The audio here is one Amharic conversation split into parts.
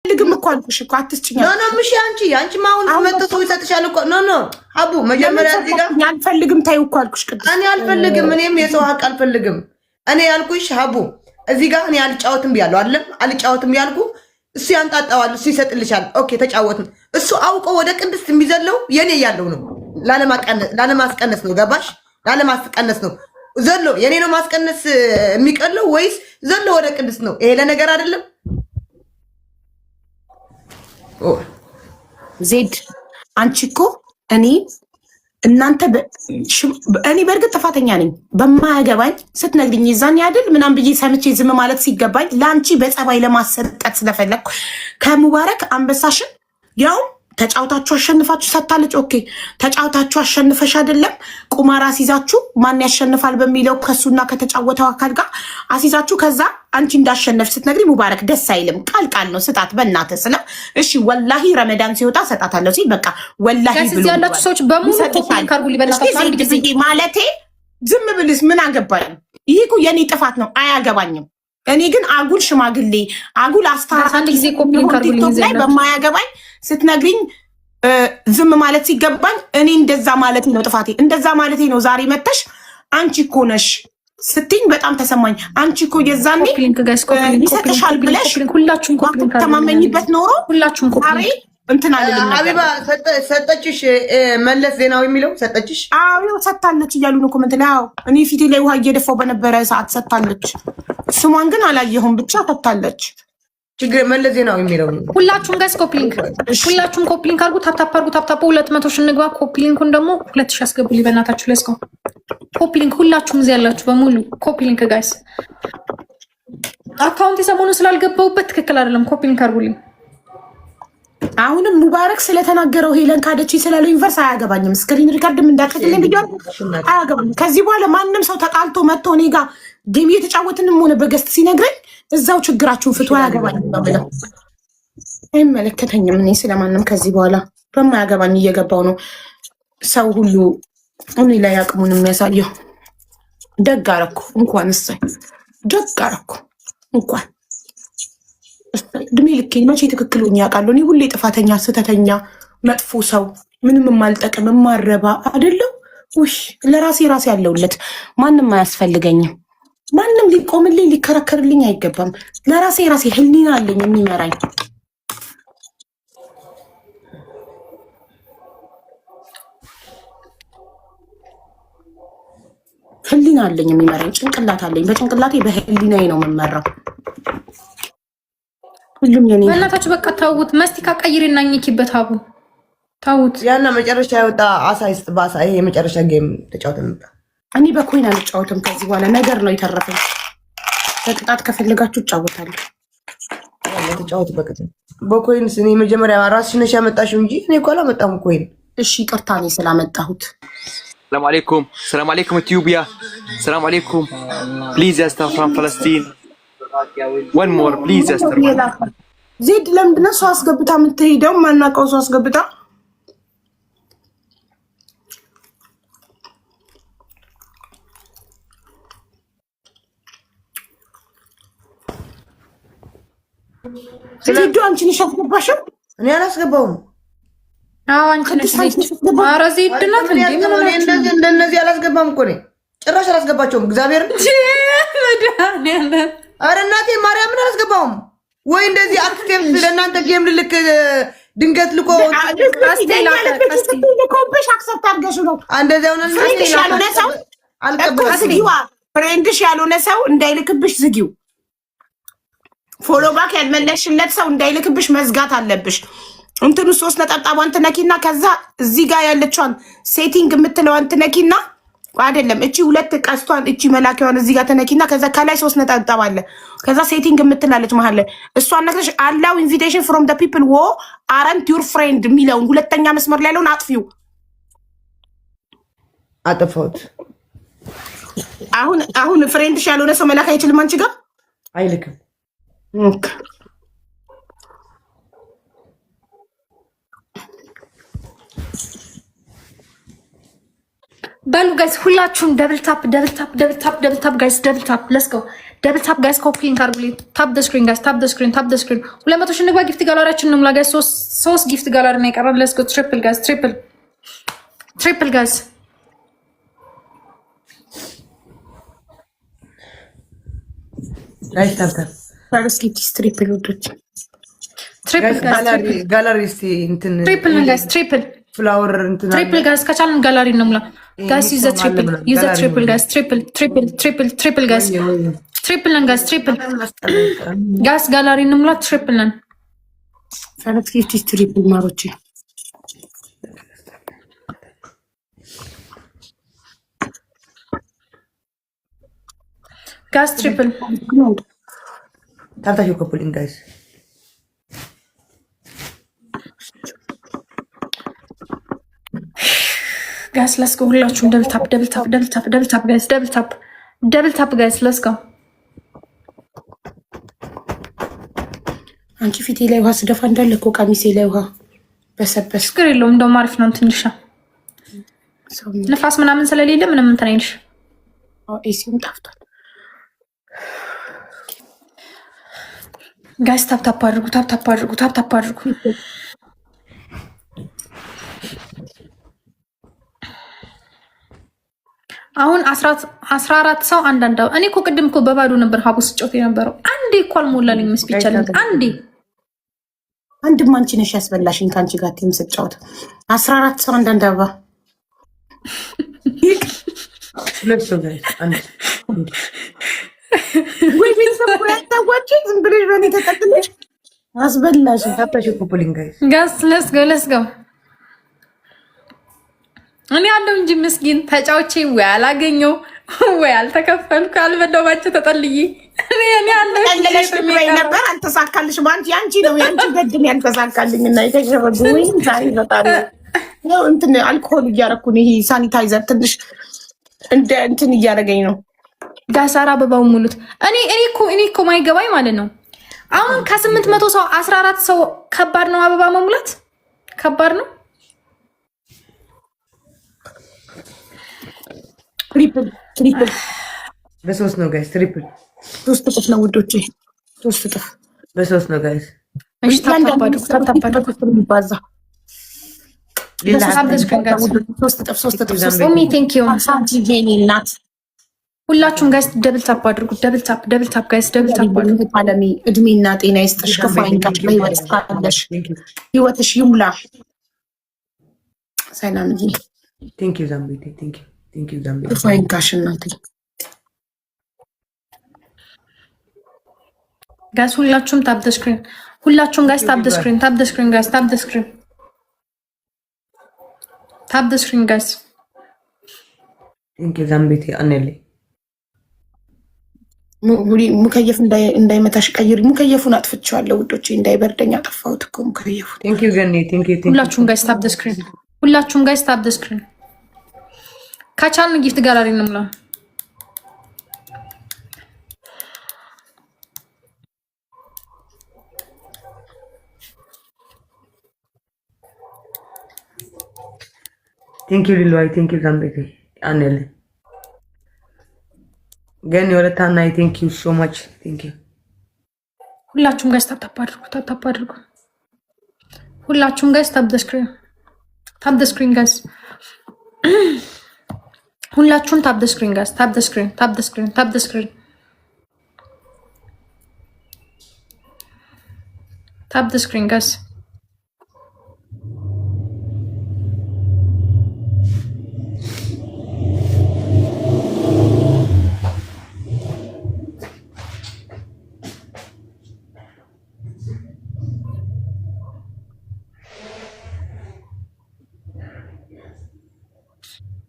ልግም እኮ አልኩሽ እኮ አትስጭኝ። ኖ ምሽ አንቺ ማውን መጥቶ ይሰጥሻል እኮ ኖ ሀቡ መጀመሪያ እዚህ ጋር አልፈልግም ታዩ እኮ አልኩሽ። ቅድም እኔ አልፈልግም፣ እኔም የሰው ሀቅ አልፈልግም። እኔ ያልኩሽ ሀቡ እዚህ ጋር እኔ አልጫወትም ብያለሁ አይደለም? አልጫወትም ያልኩ እሱ ያንጣጣዋል፣ እሱ ይሰጥልሻል። ኦኬ ተጫወትን። እሱ አውቆ ወደ ቅድስት የሚዘለው የኔ ያለው ነው፣ ላለማስቀነስ ነው። ገባሽ? ላለማስቀነስ ነው ዘሎ የኔ ነው ማስቀነስ የሚቀለው ወይስ ዘሎ ወደ ቅድስት ነው? ይሄ ለነገር አይደለም። ዜድ አንቺ እኮ እናንተ እኔ በእርግጥ ጥፋተኛ ነኝ በማያገባኝ ስትነግሪኝ ይዛን ያድል ምናም ብዬ ሰምቼ ዝም ማለት ሲገባኝ ለአንቺ በጸባይ ለማሰጠት ስለፈለግኩ ከሙባረክ አንበሳሽን ያው ተጫውታችሁ አሸንፋችሁ ሰጥታለች። ኦኬ ተጫውታችሁ አሸንፈሽ አይደለም ቁማር አሲዛችሁ ማን ያሸንፋል በሚለው ከሱና ከተጫወተው አካል ጋር አሲዛችሁ ከዛ አንቺ እንዳሸነፍ ስትነግሪ ሙባረክ ደስ አይልም። ቃል ነው ስጣት በእናትህ ስለው እሺ ወላሂ ረመዳን ሲወጣ ሰጣታለሁ ሲል በቃ ወላሂ ብሎ ያላችሁ ሰዎች በሙሉ ካርጉ ሊበላታችሁ አንድ ጊዜ ማለቴ ዝም ብልስ ምን አገባኝ? ይሄ እኮ የኔ ጥፋት ነው፣ አያገባኝም። እኔ ግን አጉል ሽማግሌ አጉል አስታራቂ አንድ ጊዜ ኮፒን ካርጉ ላይ በማያገባኝ ስትነግሪኝ ዝም ማለት ሲገባኝ እኔ እንደዛ ማለት ነው ጥፋቴ፣ እንደዛ ማለት ነው። ዛሬ መተሽ አንቺ እኮ ነሽ ስትኝ በጣም ተሰማኝ። አንቺ እኮ የዛኔ ይሰጥሻል ብለሽ ሁላችሁም ኮፒን ካርጉ ተማመኝበት ኖሮ ሁላችሁም ኮፒን እንትን አይደለም። ሀቢባ ሰጠችሽ መለስ ዜናዊ የሚለው ሰጠችሽ? አዎ ሰጥታለች እያሉ ነው ኮመንት ላይ። አዎ እኔ ፊቴ ላይ ውሃ እየደፋው በነበረ ሰዓት ሰጥታለች። ስሟን ግን አላየሁም፣ ብቻ ሰጥታለች። ችግር መለስ ዜናዊ የሚለው ሁላችሁም ጋይስ ኮፒሊንክ ሁላችሁም ኮፒሊንክ አድርጉ። ታፕታፕ አድርጉ። ታፕታፕ 200 ሺህ እንግባ። ኮፒሊንኩን ደግሞ 2000 አስገቡልኝ በእናታችሁ። ለስከው ኮፒሊንክ ሁላችሁም እዚህ ያላችሁ በሙሉ ኮፒሊንክ ጋይስ። አካውንት የሰሞኑን ስላልገባውበት ትክክል አይደለም። ኮፒሊንክ አድርጉልኝ። አሁንም ሙባረክ ስለተናገረው ሄለን ካደች ስላለው ዩኒቨርስ አያገባኝም። ስክሪን ሪካርድም እንዳትልኝ ብያለሁ። አያገባኝም። ከዚህ በኋላ ማንም ሰው ተጣልቶ መጥቶ እኔ ጋር ጌም እየተጫወትንም ሆነ በገስት ሲነግረኝ እዛው ችግራችሁን ፍቱ፣ አያገባኝም ነው ብለው አይመለከተኝም። እኔ ስለማንም ከዚህ በኋላ በማያገባኝ እየገባው ነው ሰው ሁሉ እኔ ላይ አቅሙን የሚያሳየው። ደግ አረኩ እንኳን እሰይ ደግ አረኩ እንኳን እድሜ ልኬን መቼ ትክክል ሆኜ አውቃለሁ? እኔ ሁሌ ጥፋተኛ፣ ስህተተኛ፣ መጥፎ ሰው፣ ምንም የማልጠቅም የማረባ አይደለም። ውይ ለራሴ ያለውለት ማንም አያስፈልገኝም። ማንም ሊቆምልኝ ሊከራከርልኝ አይገባም። ለራሴ ህሊና አለኝ የሚመራኝ። ህሊና አለኝ የሚመራኝ። ጭንቅላት አለኝ። በጭንቅላቴ በህሊናዬ ነው የምመራው። ሁሉም የኔ በእናታችሁ በቃ ታውት መስቲካ ቀይሬና ኝኪበት ሀቡ ታውት ያና መጨረሻ ያወጣ አሳ ይስጥ ባሳ። ይሄ የመጨረሻ ጌም ተጫውተን ነበር። እኔ በኮይን አልጫወትም ከዚህ በኋላ ነገር ነው የተረፈኝ። በቅጣት ከፈለጋችሁ እጫወታለሁ። ተጫወት በኮይን እኔ መጀመሪያ ራስሽ ነሽ ያመጣሽው እንጂ እኔ እኮ አላመጣሁም ኮይን። እሺ ይቅርታ እኔ ስላመጣሁት። ሰላም አለይኩም ኢትዮጵያ። ሰላም አለይኩም ፕሊዝ ያስተር ፍሮም ፋለስቲን one more please ያስተር። ዜድ ለምንድን ነው ሰው አስገብታ የምትሄደው? ማናውቀው ሰው አስገብታ ዜድ አንቺ ነሽ ያስገባሽው? እኔ አላስገባውም። አዎ አንቺ ነሽ። ኧረ ዜድ ናት እንዴ? እንደነዚህ አላስገባም እኮ ነኝ። ጭራሽ አላስገባቸውም። እግዚአብሔር አረ እናቴ ማርያምን አላስገባውም ወይ? እንደዚህ አክቲቭ ለእናንተ ጌም ልልክ ድንገት ልኮ ኮምፕሽ አክሰፕት አድርገሽ ነው እንደዚህ ሆነ። ፍሬንድሽ ያልሆነ ሰው እንዳይልክብሽ ዝጊው። ፎሎ ባክ ያልመለሽለት ሰው እንዳይልክብሽ መዝጋት አለብሽ። እንትኑ 3 ነጠብጣቧን ትነኪና ከዛ እዚህ ጋር ያለችዋን ሴቲንግ የምትለዋን ትነኪና አይደለም እቺ 2 ቀስቷን እቺ መላኪያዋን እዚህ ጋር ተነኪና ከዛ ከላይ 3 ነጠብጣብ አለ። ከዛ ሴቲንግ የምትላለች መሀል ላይ እሷን ነክተሽ አላው ኢንቪቴሽን ፍሮም ዘ ፒፕል ዎ አረንት ዩር ፍሬንድ የሚለውን ሁለተኛ መስመር ላይ ያለውን አጥፊው። አጥፎት አሁን ፍሬንድሽ ያልሆነ ሰው መላክ አይችልም አንቺ ጋር አይልክም። ኦኬ በሉ ጋይስ ሁላችሁም ደብል ታፕ ጋይስ ደብል ታፕ ሌትስ ጎ ደብል ታፕ ጋይስ ኮፒሊንግ አድርጉልኝ። ታፕ ደ ስክሪን ጋይስ ታፕ ደ ስክሪን ታፕ ደ ስክሪን 200 ሺህ እንግባ። ጊፍት ጋላሪያችን ነው ሙላ ጋይስ። ሶስት ጊፍት ጋላሪ ነው የቀረን። ሌትስ ጎ ትሪፕል ጋይስ ትሪፕል ጋይስ ጋይስ ታብታብ ፈርስት ጊፍት ትሪፕል ውዶች ትሪፕል ጋይስ ጋላሪ እስቲ እንትን ትሪፕል ጋይስ ትሪፕል ፍላወር እንትን ትሪፕል ጋይስ ከቻልን ጋላሪ ነው ሙላ ጋይስ ዩዘ ትሪፕል ጋይስ ትሪፕል ጋይስ ትሪፕል ነን ጋይስ ትሪፕል ጋይስ ጋላሪ ነው ሙላ ትሪፕል ነን ፈርስት ጊፍት ትሪፕል ማሮቼ ጋይስ ትሪፕል ታብታችሁ ኮፕሊንግ ጋይስ ጋይስ ለስ ጎ ሁላችሁም ደብል ታፕ ጋይስ ደብል ታፕ ጋይስ ለስ ጎ አንቺ ፊቴ ላይ ውሃ ስደፋ እንዳለ እኮ ቀሚሴ ላይ ውሃ በሰበስ ችግር የለውም። እንደውም አሪፍ ነው። ትንሽ ንፋስ ምናምን ስለሌለ ምንም እንትን አይልሽ። ኤሲም ጠፍቷል። ጋይስ ታፕ አድርጉ። አሁን 14 ሰው አንዳንድ እኔ እኮ ቅድም እኮ በባዶ ነበር ሀቡ ስጮት የነበረው። አንዴ እኮ አልሞላልኝ መስፒቻለኝ። አንድም አንቺ ነሽ ያስበላሽኝ ከአንቺ ጋር ቲም ስጫወት 14 ሰው አንዳንድ አበባ ወይ ቤተሰብ ያታዋጭ ዝም ብለሽ በእኔ ተጠቅለሽ አስበላሽ። ታብታችሁ ኮፕሊንግ ጋይስ ጋስ ለስ ጎ እኔ አለው እንጂ ምስኪን ተጫውቼ ወይ አላገኘው ወይ አልተከፈልኩ አልበደባቸው ተጠልዬ እኔ አለው እንጂ ነበር አልተሳካልሽ። አንቺ ነው ያንቺ ገድም ያልተሳካልኝ እና የተሸረጉኝ ዛሬ በጣም ነው እንትን አልኮሆል እያረኩ ነው። ይሄ ሳኒታይዘር ትንሽ እንደ እንትን እያረገኝ ነው። ጋሳራ አበባው ሙሉት። እኔ እኮ ማይገባኝ ማለት ነው። አሁን ከ800 ሰው 14 ሰው ከባድ ነው። አበባ መሙላት ከባድ ነው። ትሪፕል በሶስት ነው ጋይስ ትሪፕል 3 እጥፍ ነው ውዶቼ 3 እጥፍ በሶስት ነው ጋይስ እሺ ታፓዱ ይባዛ ሶስት እጥፍ ኦሚ ቴንክ ዩ ጄኒ እናት ሁላችሁም ጋይስ ደብል ታፕ አድርጉ። ደብል ታፕ ጋይስ ደብል ታፕ አድርጉ። አለሚ እድሜና ጤና ይስጥሽ። ክፉ አይንካሽ። በህይወት ካለሽ ህይወትሽ ይሙላ። ሰላም ይ ቴንክ ዩ ዛምቤቴ ቴንክ ዩ ዛምቤቴ ክፉ አይንካሽ እናቴ። ጋይስ ሁላችሁም ታፕ ደ ስክሪን ሁላችሁም ጋይስ ታፕ ደ ስክሪን ጋይስ ታፕ ደ ስክሪን ጋይስ ቴንክ ዩ ዛምቤቴ አነሌ ሙከየፍ እንዳይመታሽ ቀይሪ። ሙከየፉን አጥፍቼዋለሁ ውዶቼ፣ እንዳይበርደኝ አጠፋሁት እኮ ሙከየፉ። ቴንክ ዩ ገኒ ቴንክ ዩ ሁላችሁም ጋይስ ታፕ ደ ስክሪን ሁላችሁም ጋይስ ታፕ ደ ስክሪን ካቻልን ጊፍት ጋላሪ ነው ሙላ ቴንክ ዩ ሊሎይ ቴንክ ዩ ዛምቤቴ አነሌ ገኒ ወለታና ቴንክ ዩ ሶ ማች ቴንክ ዩ ሁላችሁም ጋይስ ታፕ አድርጉ። ሁላችሁም ጋይስ ታፕ ደ ስክሪን ጋይስ ሁላችሁም ታፕ ደ ስክሪን ጋይስ ታፕ ደ ስክሪን ጋይስ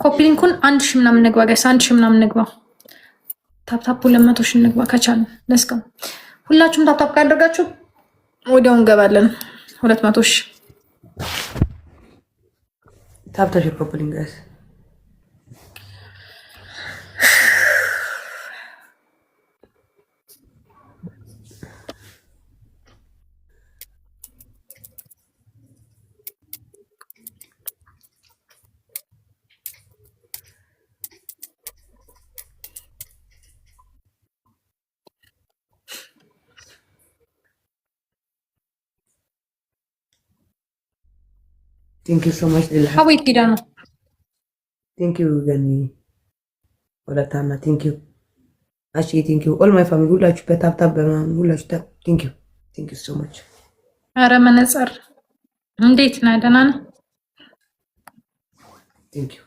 ኮፕሊንኩን 1000 ምናምን ንግባ ጋይስ 1000 ምናምን ንግባ። ታፕታፑ 200 ሺህ ንግባ ከቻልን ለስከም ሁላችሁም ታፕታፕ ካደረጋችሁ ወዲያው እንገባለን 200 ሺህ ታፕታሽ ኮፕሊንግ ጋይስ ቴንክ ዩ ሶ ማች ሊላ ሀዊት ሄዳ ነው። ቴንክ ዩ ገኒ ወለታና ቴንክ ዩ አሺ ቴንክ ዩ ኦል ማይ ፋሚሊ ሁላችሁ በታብታብ በምናምን ሁላችሁ ቴንክ ዩ ሶ ማች። ኧረ መነጽር እንዴት ነህ? ደህና ነህ? ቴንክ ዩ